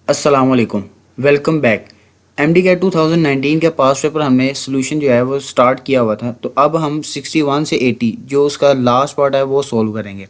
अस्सलाम वालेकुम। Welcome back. MD cat 2019 का पास पेपर हमने सोल्यूशन जो है वो स्टार्ट किया हुआ था, तो अब हम 61 से 80 जो उसका लास्ट पार्ट है वो सोल्व करेंगे।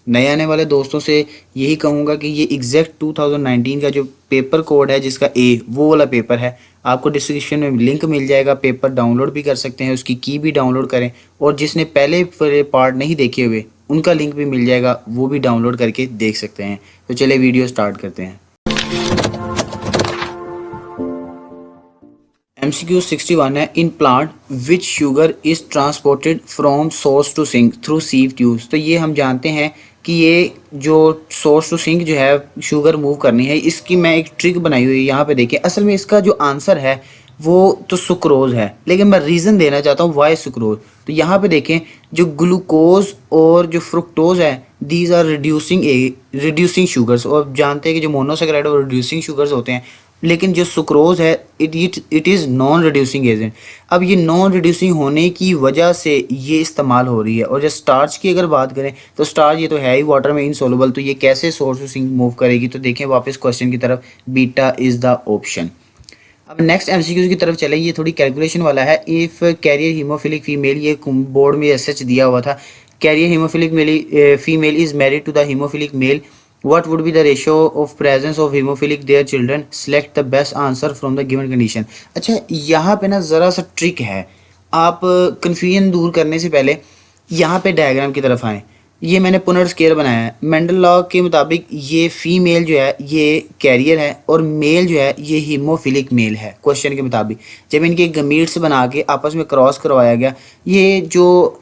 नए आने वाले दोस्तों से यही कहूँगा कि ये एग्जैक्ट 2019 का जो पेपर कोड है जिसका ए वो वाला पेपर है, आपको डिस्क्रिप्शन में लिंक मिल जाएगा। पेपर डाउनलोड भी कर सकते हैं, उसकी की भी डाउनलोड करें, और जिसने पहले पार्ट नहीं देखे हुए उनका लिंक भी मिल जाएगा, वो भी डाउनलोड करके देख सकते हैं। तो चलिए वीडियो स्टार्ट करते हैं। MCQ 61 है। In plant which sugar is transported from source to sink through sieve tubes. तो ये हम जानते हैं कि ये जो सोर्स टू सिंक जो है शुगर मूव करनी है, इसकी मैं एक ट्रिक बनाई हुई है। यहाँ पे देखिए, असल में इसका जो आंसर है वो तो सुक्रोज है, लेकिन मैं रीज़न देना चाहता हूँ वाई सुक्रोज। तो यहाँ पे देखें, जो ग्लूकोज और जो फ्रुक्टोज है, दीज आर रिड्यूसिंग शुगर्स। और जानते हैं कि जो मोनोसेकेराइड और रिड्यूसिंग शुगर्स होते हैं, लेकिन जो सुक्रोज है it is non reducing agent. अब ये नॉन रिड्यूसिंग होने की वजह से ये इस्तेमाल हो रही है। और जब स्टार्च की अगर बात करें तो स्टार्च ये तो है ही वाटर में इनसोलुबल, तो ये कैसे सोर्स टू सिंक मूव करेगी। तो देखें वापस क्वेश्चन की तरफ, बीटा इज़ द ऑप्शन। अब नेक्स्ट एमसीक्यू की तरफ चले। ये थोड़ी कैलकुलेशन वाला है। इफ़ कैरियर हीमोफिलिक फीमेल, ये बोर्ड में एसएच दिया हुआ था, carrier haemophilic female is married to the haemophilic male, what would be the ratio of presence of hemophilic their children, select the best answer from the given condition। अच्छा, यहाँ पे ना ज़रा सा ट्रिक है। आप कन्फ्यूजन दूर करने से पहले यहाँ पे डायग्राम की तरफ आएँ। ये मैंने पुनर्स्केल बनाया है। मेंडल लॉ के मुताबिक ये फीमेल जो है ये कैरियर है, और मेल जो है ये हीमोफिलिक मेल है। क्वेश्चन के मुताबिक जब इनके गमीट्स बना के आपस में क्रॉस करवाया गया, ये जो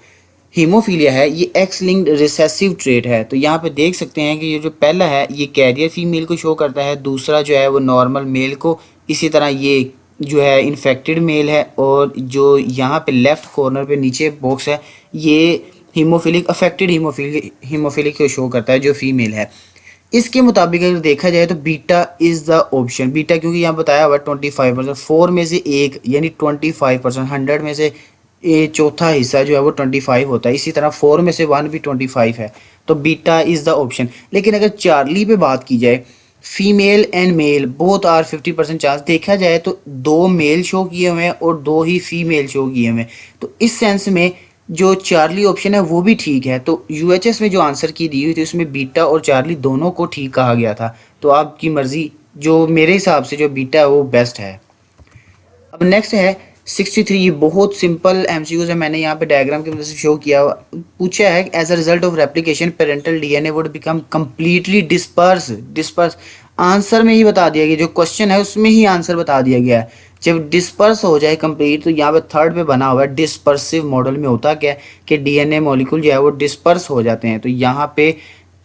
हीमोफीलिया है ये एक्स लिंक्ड रिसेसिव ट्रेट है। तो यहाँ पे देख सकते हैं कि ये जो पहला है ये कैरियर फीमेल को शो करता है, दूसरा जो है वो नॉर्मल मेल को, इसी तरह ये जो है इन्फेक्टेड मेल है, और जो यहाँ पे लेफ्ट कॉर्नर पे नीचे बॉक्स है ये हीमोफिलिक अफेक्टेड हीमोफिलिक को शो करता है जो फीमेल है। इसके मुताबिक अगर देखा जाए तो beta is the option. Beta क्योंकि यहाँ बताया हुआ 25%, 4 में से एक यानी 25%, 100 में से ये चौथा हिस्सा जो है वो 25 होता है। इसी तरह 4 में से 1 भी 25 है, तो बीटा इज़ द ऑप्शन। लेकिन अगर चार्ली पे बात की जाए, female and male both are 50% chance, देखा जाए तो 2 मेल शो किए हुए हैं और 2 ही फीमेल शो किए हुए हैं। तो इस सेंस में जो चार्ली ऑप्शन है वो भी ठीक है। तो यूएचएस में जो आंसर की दी हुई थी उसमें बीटा और चार्ली दोनों को ठीक कहा गया था। तो आपकी मर्ज़ी, जो मेरे हिसाब से जो बीटा है वो बेस्ट है। अब नेक्स्ट है 63। ये बहुत सिंपल एमसीक्यूज है, मैंने यहाँ पे डायग्राम की मदद से शो किया। पूछा है as a result of replication parental DNA would become completely disperse. Answer में ही बता दिया गया, जो क्वेश्चन है उसमें ही आंसर बता दिया गया है। जब डिस्पर्स हो जाए कंप्लीट, तो यहाँ पे थर्ड पे बना हुआ है डिस्पर्सिव मॉडल में होता क्या है कि डीएनए मॉलिक्यूल जो है वो डिस्पर्स हो जाते हैं। तो यहाँ पे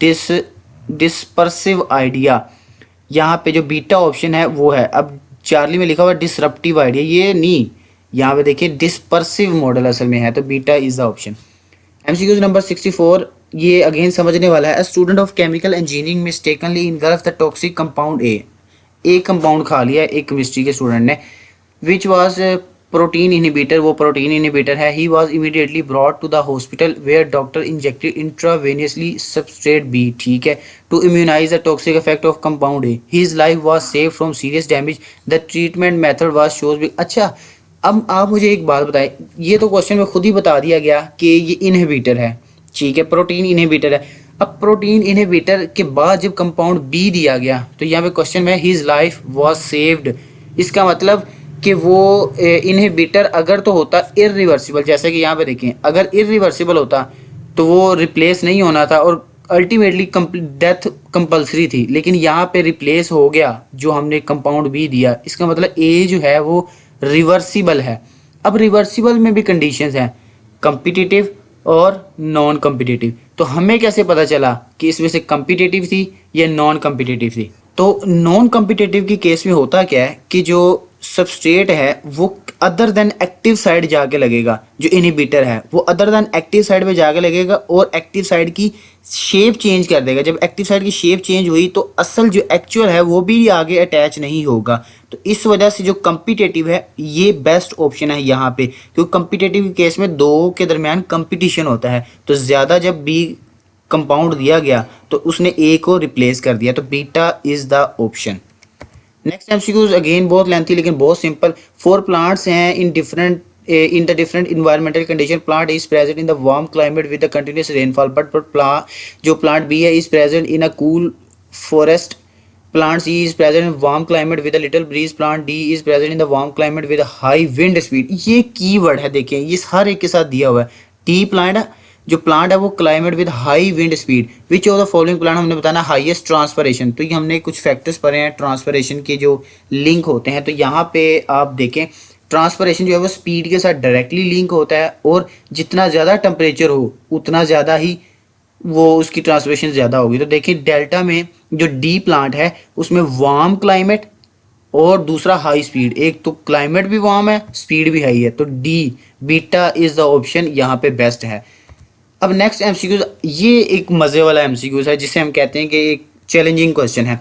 डिस्पर्सिव आइडिया, यहाँ पे जो बीटा ऑप्शन है वो है। अब चार्ली में लिखा हुआ डिसरप्टिव आइडिया, ये नहीं, यहाँ पे देखिए डिस्पर्सिव मॉडल असल में है, तो beta is the option. MCQs number 64। ये अगेन समझने वाला है। Student of chemical engineering mistakenly engulf the toxic compound A compound खा लिया एक केमिस्ट्री के स्टूडेंट ने, विच वाज प्रोटीन इनहिबिटर, वो प्रोटीन इनहिबिटर है। He was immediately brought to the hospital where doctor injected intravenously substrate B, ठीक है, to immunise the toxic effect of compound A. His life was save from serious damage, the treatment method was shows. अच्छा, अब आप मुझे एक बात बताएं, ये तो क्वेश्चन में खुद ही बता दिया गया कि ये इनहिबिटर है, ठीक है, प्रोटीन इनहिबिटर है। अब प्रोटीन इनहिबिटर के बाद जब कंपाउंड बी दिया गया, तो यहाँ पे क्वेश्चन में हिज लाइफ वाज सेव्ड, इसका मतलब कि वो इनहिबिटर अगर तो होता इरिवर्सिबल, जैसे कि यहाँ पे देखें, अगर इरिवर्सिबल होता तो वो रिप्लेस नहीं होना था और अल्टीमेटली डेथ कंपलसरी थी। लेकिन यहाँ पे रिप्लेस हो गया जो हमने कंपाउंड बी दिया, इसका मतलब ए जो है वो रिवर्सिबल है। अब रिवर्सिबल में भी कंडीशंस हैं, कम्पिटिटिव और नॉन कम्पिटिटिव। तो हमें कैसे पता चला कि इसमें से कम्पिटिटिव थी या नॉन कम्पिटिटिव थी। तो नॉन कम्पिटिटिव की केस में होता क्या है कि जो सबस्ट्रेट है वो अदर देन एक्टिव साइड जाके लगेगा, जो इनहिबिटर है वो अदर देन एक्टिव साइड पे जाके लगेगा और एक्टिव साइड की शेप चेंज कर देगा। जब एक्टिव साइड की शेप चेंज हुई तो असल जो एक्चुअल है वो भी आगे अटैच नहीं होगा। तो इस वजह से जो कम्पिटेटिव है ये बेस्ट ऑप्शन है यहाँ पे, क्योंकि कम्पिटेटिव केस में दो के दरमियान कंपटीशन होता है। तो ज़्यादा जब बी कंपाउंड दिया गया तो उसने ए को रिप्लेस कर दिया, तो beta is the option. Next MCQs again बहुत लेंथी लेकिन बहुत सिंपल। फोर प्लांट्स हैं in the different environmental condition. Plant is present in the warm climate with the continuous rainfall, but जो plant B है is present in a cool forest. Plant C is present in warm climate with a little breeze. Plant D is present in the warm climate with a high wind speed. ये keyword है, देखिए ये हर एक के साथ दिया हुआ है। टी प्लांट जो प्लांट है वो climate with high wind speed, which of the following plant हमने बताना हाईएस्ट ट्रांसपरेशन। तो ये हमने कुछ फैक्टर्स पढ़े हैं ट्रांसपरेशन के जो लिंक होते हैं। तो यहाँ पे आप देखें ट्रांसपरेशन जो है वो स्पीड के साथ डायरेक्टली लिंक होता है, और जितना ज़्यादा टेम्परेचर हो उतना ज़्यादा ही वो उसकी ट्रांसपरेशन ज़्यादा होगी। तो देखिए डेल्टा में जो डी प्लांट है उसमें वार्म क्लाइमेट और दूसरा हाई स्पीड, एक तो क्लाइमेट भी वार्म है स्पीड भी हाई है, तो D beta is the option यहाँ पे बेस्ट है। अब नेक्स्ट एमसीक्यूज, ये एक मज़े वाला एमसीक्यूज है जिसे हम कहते हैं कि एक चैलेंजिंग क्वेश्चन है,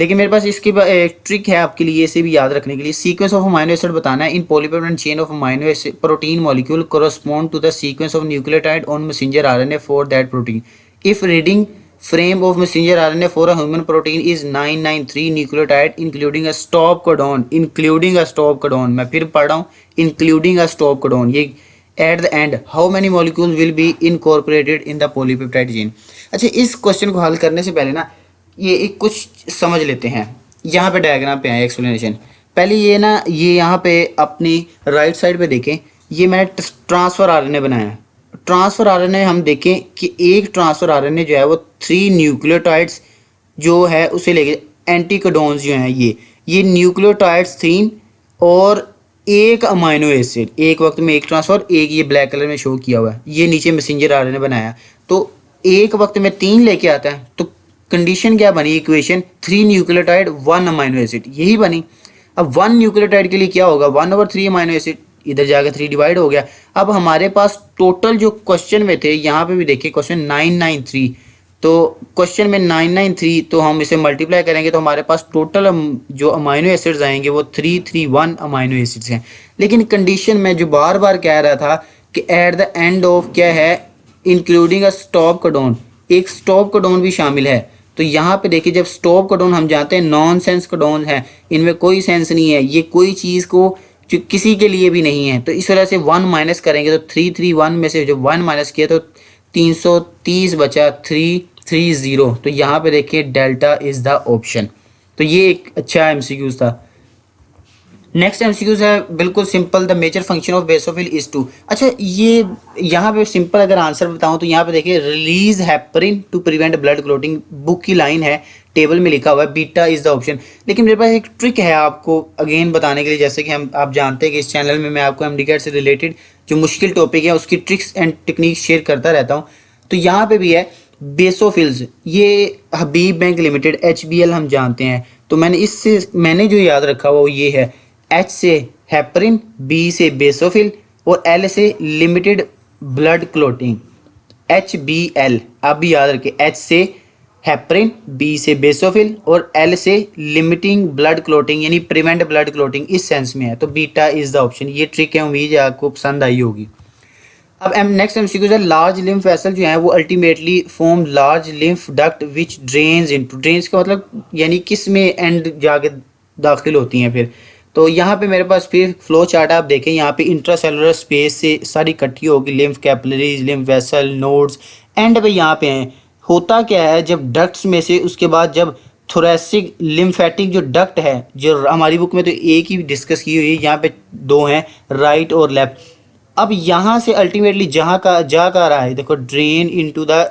लेकिन मेरे पास इसकी एक ट्रिक है आपके लिए इसे भी याद रखने के लिए। सीक्वेंस ऑफ अमाइनो एसिड बताना है in polypeptide chain of amino acid protein molecule correspond to the sequence of nucleotide on messenger RNA for that protein. If reading frame of messenger RNA for a human protein is 993 nucleotide including a stop codon, including a stop codon, मैं फिर पढ़ रहा हूँ including a stop codon, ये at the end how many molecule will be incorporated in the polypeptide chain. अच्छा, इस question को हल करने से पहले ना ये एक कुछ समझ लेते हैं। यहाँ पे डायग्राम पे आए एक्सप्लेनेशन। पहले ये ना ये यहाँ पे अपनी राइट साइड पे देखें, ये मैंने ट्रांसफ़र आरएनए बनाया है। ट्रांसफ़र आरएनए हम देखें कि एक ट्रांसफ़र आरएनए जो है वो 3 न्यूक्लियोटाइड्स जो है उसे लेके एंटीकोडोन्स जो हैं ये न्यूक्लियोटाइड्स 3 और एक अमाइनो एसिड, एक वक्त में एक ट्रांसफ़र, एक ये ब्लैक कलर में शो किया हुआ है, ये नीचे मैसेंजर आरएनए बनाया। तो एक वक्त में 3 लेके आता है, तो कंडीशन क्या बनी इक्वेशन 3 न्यूक्लियोटाइड 1 अमाइनो एसिड, यही बनी। अब 1 न्यूक्लियोटाइड के लिए क्या होगा 1/3 अमाइनो एसिड, इधर जाकर 3 डिवाइड हो गया। अब हमारे पास टोटल जो क्वेश्चन में थे, यहाँ पे भी देखिए क्वेश्चन 993, तो क्वेश्चन में 993, तो हम इसे मल्टीप्लाई करेंगे तो हमारे पास टोटल जो अमाइनो एसिड्स आएंगे वो 331 अमाइनो एसिड्स हैं। लेकिन कंडीशन में जो बार बार कह रहा था कि एट द एंड ऑफ क्या है इंक्लूडिंग अ स्टॉप कोडॉन, एक स्टॉप कोडॉन भी शामिल है। तो यहाँ पे देखिए जब स्टॉप कोडॉन हम जानते हैं नॉन सेंस कोडॉन है, इनमें कोई सेंस नहीं है, ये कोई चीज़ को जो किसी के लिए भी नहीं है, तो इस वजह से 1 माइनस करेंगे तो 331 में से जो 1 माइनस किया तो 330 बचा 330। तो यहाँ पे देखिए डेल्टा इज़ द ऑप्शन। तो ये एक अच्छा एमसीक्यूज था। नेक्स्ट एमसीक्यूज है बिल्कुल simple, the major function of basophil is to. अच्छा, ये यहाँ पे सिंपल अगर आंसर बताऊँ तो यहाँ पे देखिए release heparin to prevent blood clotting, book की लाइन है, टेबल में लिखा हुआ है, बीटा इज़ द ऑप्शन। लेकिन मेरे पास एक ट्रिक है आपको अगेन बताने के लिए, जैसे कि आप जानते हैं कि इस चैनल में मैं आपको एमडीकैट से रिलेटेड जो मुश्किल टॉपिक है उसकी ट्रिक्स एंड टेक्निक्स शेयर करता रहता हूँ। तो यहाँ पे भी है बेसोफिल्स, ये हबीब बैंक लिमिटेड HBL हम जानते हैं। तो मैंने जो याद रखा हुआ वो ये है, H से हेपरिन, B से बेसोफिल और L से लिमिटेड ब्लड क्लोटिंग, HBL। आप भी याद रखें, H से हेपरिन, B से बेसोफिल और L से लिमिटिंग ब्लड क्लोटिंग यानी प्रिवेंट ब्लड क्लोटिंग, इस सेंस में है। तो बीटा इज़ द ऑप्शन। ये ट्रिक है, उम्मीद है आपको पसंद आई होगी। अब नेक्स्ट एमसीक्यू है, लार्ज लिम्फ वेसल जो है वो ultimately form large lymph duct विच ड्रेन्स इनटू, ड्रेन्स का मतलब यानी किस में एंड जाके दाखिल होती हैं फिर। तो यहाँ पे मेरे पास फिर फ्लो चार्ट आप देखें, यहाँ पे इंट्रासेलुलर स्पेस से सारी इकट्ठी होगी lymph capillaries, lymph vessel, nodes, and पे यहाँ पे हैं। होता क्या है जब डक्ट्स में से उसके बाद जब थोरेसिक लिम्फेटिक जो डक्ट है, जो हमारी बुक में तो एक ही डिस्कस की हुई है, यहाँ पे 2 हैं, राइट और लेफ्ट। अब यहाँ से अल्टीमेटली जहाँ का जा का रहा है, देखो drain into the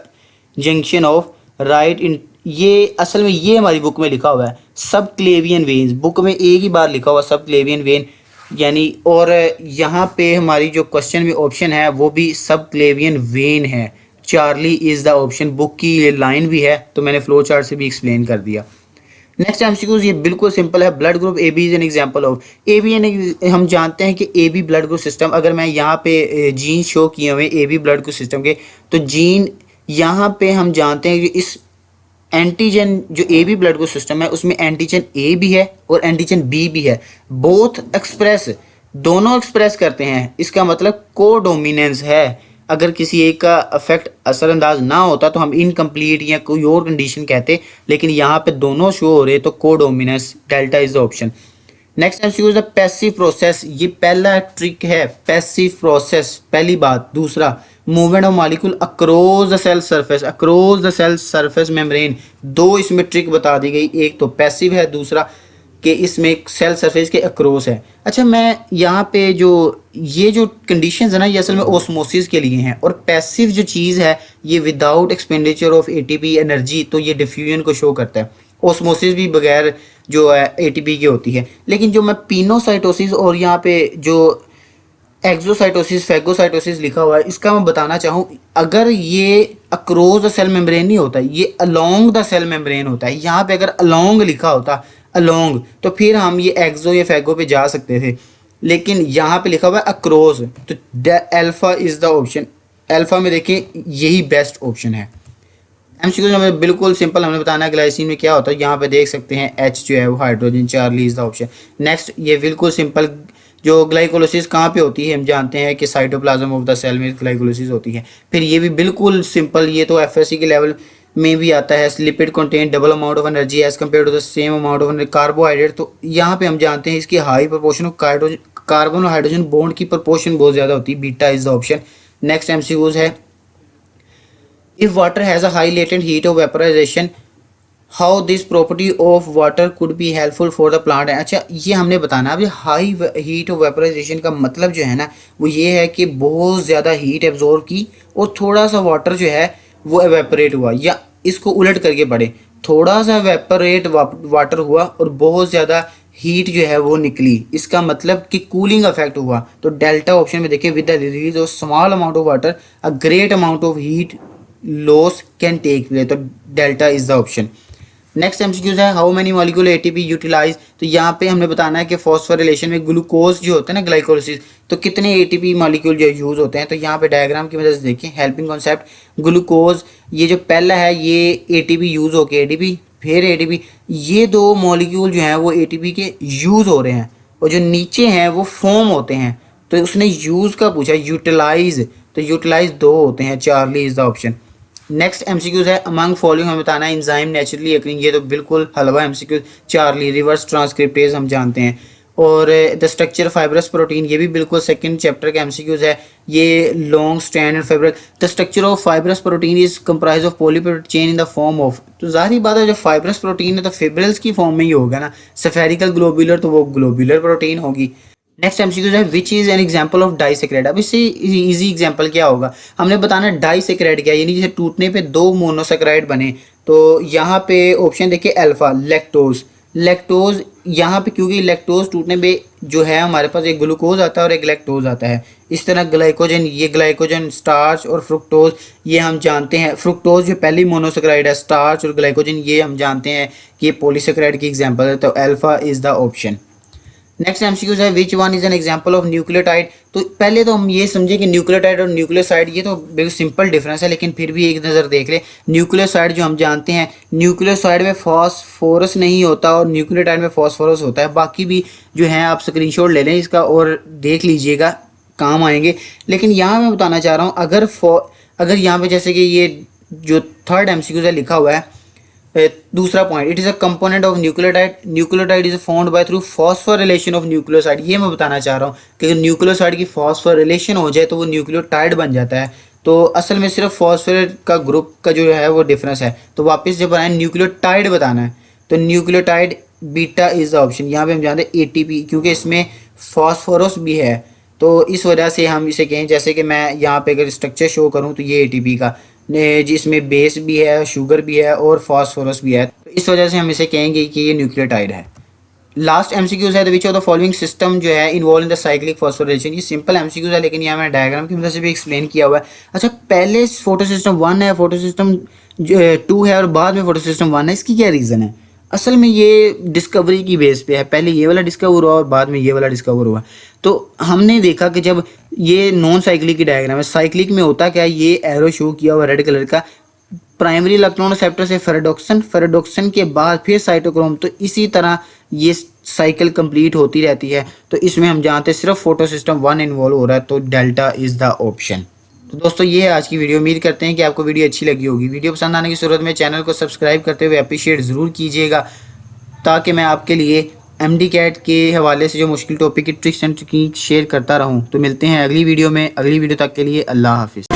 junction of right in, ये असल में ये हमारी बुक में लिखा हुआ है सब क्लेवियन वेन्स, बुक में एक ही बार लिखा हुआ सब क्लेवियन वेन यानी, और यहाँ पे हमारी जो क्वेश्चन में ऑप्शन है वो भी सब क्लेवियन वेन है। Charlie is the option, book की ये लाइन भी है, तो मैंने फ्लो चार्ट से भी एक्सप्लेन कर दिया। नेक्स्ट एमसीक्यूज ये बिल्कुल सिंपल है, blood group AB is an example of, AB हम जानते हैं कि AB ब्लड ग्रुप सिस्टम, अगर मैं यहाँ पे जीन शो किए हुए AB ब्लड ग्रुप सिस्टम के, तो जीन यहाँ पे हम जानते हैं कि इस एंटीजन जो AB ब्लड ग्रुप सिस्टम है उसमें एंटीजन A भी है और एंटीजन B भी है, बोथ एक्सप्रेस, दोनों एक्सप्रेस करते हैं, इसका मतलब कोडोमिनेंस है। अगर किसी एक का इफेक्ट असरअंदाज ना होता तो हम इनकम्प्लीट या कोई और कंडीशन कहते, लेकिन यहाँ पे दोनों शो हो रहे तो codominance, delta is the option. Next MCQ is the passive process. ये पहला ट्रिक है, पैसिव प्रोसेस पहली बात। दूसरा, movement of molecule across the cell surface, across the cell surface membrane. दो इसमें ट्रिक बता दी गई, एक तो पैसिव है, दूसरा कि इसमें सेल सरफेस के अक्रॉस है। अच्छा, मैं यहाँ पे जो ये जो कंडीशंस है ना, ये असल में ओस्मोसिस के लिए हैं, और पैसिव जो चीज़ है ये without expenditure of ATP energy, तो ये डिफ्यूजन को शो करता है। ओस्मोसिस भी बगैर जो है एटीपी की होती है। लेकिन जो मैं पिनोसाइटोसिस और यहाँ पे जो एक्सोसाइटोसिस, फैगोसाइटोसिस लिखा हुआ है, इसका मैं बताना चाहूँ, अगर ये अक्रॉस द सेल मेम्ब्रेन नहीं होता, ये अलोंग द सेल मेम्ब्रेन होता है। यहाँ पे अगर अलोंग लिखा होता, अलोंग, तो फिर हम ये एक्सो या फैगो पे जा सकते थे, लेकिन यहाँ पे लिखा हुआ है अक्रॉस, तो alpha is the option. Alpha में देखिए यही बेस्ट ऑप्शन है। एमसीक्यू हमें बिल्कुल सिंपल, हमने बताना है ग्लाइसिन में क्या होता है। यहाँ पे देख सकते हैं एच जो है वो hydrogen, Charlie is the option. Next, ये बिल्कुल सिंपल, जो ग्लाइकोलिसिस कहाँ पे होती है, हम जानते हैं कि साइटोप्लाज्म ऑफ द सेल में ग्लाइकोलिसिस होती है। फिर ये भी बिल्कुल सिंपल, ये तो एफएससी के लेवल में भी आता है। Lipid contain double amount of energy as compare to the same amount of carbohydrate. तो यहाँ पे हम जानते हैं इसकी हाई प्रोपोर्शन ऑफ कार्बन और हाइड्रोजन बॉन्ड की प्रोपोर्शन बहुत ज़्यादा होती है, beta is the option. Next MCQs है, if water has a high latent heat of vaporization, how this property of water could be helpful for the plant। अच्छा, ये हमने बताना अभी हाई हीट ऑफ वेपराइजेशन का मतलब जो है ना, वो ये है कि बहुत ज़्यादा हीट एब्जॉर्ब की और थोड़ा सा वाटर जो है वो एवेपोरेट हुआ, या इसको उलट करके पढ़े, थोड़ा सा वेपरेट वाटर हुआ और बहुत ज़्यादा हीट जो है वो निकली, इसका मतलब कि कूलिंग इफेक्ट हुआ। तो डेल्टा ऑप्शन में देखिए, with the release of small amount of water a great amount of heat loss can take place, तो delta is the option. Next MCQs है, how many molecule ATP utilise. तो यहाँ पे हमने बताना है कि फॉस्फोरिलेशन में ग्लूकोज जो होता है ना, ग्लाइकोलिसिस, तो कितने एटीपी मॉलिक्यूल जो यूज होते हैं। तो यहाँ पे डायग्राम की मदद से देखें, हेल्पिंग कॉन्सेप्ट, ग्लूकोज ये जो पहला है ये एटीपी यूज होके एटीपी, फिर एटीपी, ये दो मॉलिक्यूल जो हैं वो एटीपी के यूज हो रहे हैं, और जो नीचे हैं वो फॉर्म होते हैं। तो उसने यूज का पूछा, यूटिलाइज, तो यूटिलाइज दो होते हैं, Charlie is the option. Next MCQs है, अमंग फॉलोइंग हमें बताना है एंजाइम नेचुरली अकरिंग, ये तो बिल्कुल हलवा एमसीक्यूज, चार्ली। रिवर्स ट्रांसक्रिप्टेज हम जानते हैं, और द स्ट्रक्चर फाइब्रस प्रोटीन, ये भी बिल्कुल सेकंड चैप्टर का एमसीक्यूज है। ये long strand and fibrous, the structure of fibrous protein is comprise of polypeptide chain in the form of, तो जाहिर बात है जब फाइब्रस प्रोटीन है तो फिब्रिल्स की फॉर्म में ही होगा ना। सफेरिकल ग्लोबुलर, तो वो ग्लोबुलर प्रोटीन होगी। नेक्स्ट एमसीक्यू है, which is an example of disaccharide. अब इससे इजी एग्जांपल क्या होगा, हमने बताना डाइसेक्राइड क्या, यानी जैसे टूटने पे दो मोनोसेक्राइड बने। तो यहाँ पे ऑप्शन देखिए अल्फा, लैक्टोज, लैक्टोज यहाँ पे, क्योंकि लैक्टोज टूटने पे जो है हमारे पास एक ग्लूकोज आता है और एक लैक्टोज आता है। इस तरह ग्लाइकोजन, ये ग्लाइकोजन, स्टार्च और फ्रुक्टोज, ये हम जानते हैं। फ्रुक्टोज जो पहली मोनोसेक्राइड है, स्टार्च और ग्लाइकोजन ये हम जानते हैं कि ये पॉलीसेक्राइड की एग्जाम्पल है, तो alpha is the option. Next MCQs है, which one is an example of nucleotide. तो पहले तो हम ये समझे कि न्यूक्लियोटाइड और न्यूक्लियोसाइड ये तो बिल्कुल सिंपल डिफरेंस है, लेकिन फिर भी एक नज़र देख ले। न्यूक्लियोसाइड जो हम जानते हैं, न्यूक्लियोसाइड में फॉस्फोरस नहीं होता और न्यूक्लियोटाइड में फॉस्फोरस होता है। बाकी भी जो है आप स्क्रीनशॉट ले लें इसका और देख लीजिएगा, काम आएंगे। लेकिन यहाँ मैं बताना चाह रहा हूँ, अगर यहाँ पे जैसे कि ये जो थर्ड एमसीक्यूज है लिखा हुआ है, दूसरा point, it is a component of nucleotide, nucleotide is found by through phosphorylation of nucleoside. ये मैं बताना चाह रहा हूँ कि अगर न्यूक्लियोसाइड की फॉस्फोरिलेशन हो जाए तो वो न्यूक्लियोटाइड बन जाता है। तो असल में सिर्फ फॉस्फोरेट का ग्रुप का जो है वो डिफरेंस है। तो वापस जब आए न्यूक्लियोटाइड बताना है, तो nucleotide beta is the option. यहाँ पे हम जानते हैं एटीपी, क्योंकि इसमें फॉस्फोरस भी है, तो इस वजह से हम इसे कहें, जैसे कि मैं यहाँ पे अगर स्ट्रक्चर शो करूँ तो ये एटीपी का, जिसमें बेस भी है, शुगर भी है और फास्फोरस भी है, तो इस वजह से हम इसे कहेंगे कि ये न्यूक्लियोटाइड है। लास्ट एमसीक्यूज है, which of the following system जो है involve in the cyclic phosphorylation. ये सिंपल एमसीक्यूज है, लेकिन यहाँ मैंने डायग्राम की मदद से भी एक्सप्लेन किया हुआ है। अच्छा, पहले फोटो सिस्टम 1 है, फोटो सिस्टम 2 है और बाद में फोटो सिस्टम 1 है, इसकी क्या रीज़न है? असल में ये डिस्कवरी की बेस पे है, पहले ये वाला डिस्कवर हुआ और बाद में ये वाला डिस्कवर हुआ। तो हमने देखा कि जब ये नॉन साइक्लिक की डायग्राम है, साइक्लिक में होता क्या है, ये एरो शो किया हुआ रेड कलर का, प्राइमरी इलेक्ट्रॉन रिसेप्टर से फेराडोक्सन, फेराडोक्सन के बाद फिर साइटोक्रोम, तो इसी तरह ये साइकिल कंप्लीट होती रहती है। तो इसमें हम जानते हैं सिर्फ फोटो सिस्टम 1 इन्वॉल्व हो रहा है, तो डेल्टा इज द ऑप्शन। तो दोस्तों ये है आज की वीडियो। उम्मीद करते हैं कि आपको वीडियो अच्छी लगी होगी। वीडियो पसंद आने की सूरत में चैनल को सब्सक्राइब करते हुए अप्रिशिएट ज़रूर कीजिएगा, ताकि मैं आपके लिए एमडी कैट के हवाले से जो मुश्किल टॉपिक की ट्रिक्स एंड टेक्निक शेयर करता रहूं। तो मिलते हैं अगली वीडियो में। अगली वीडियो तक के लिए अल्लाह हाफिज़।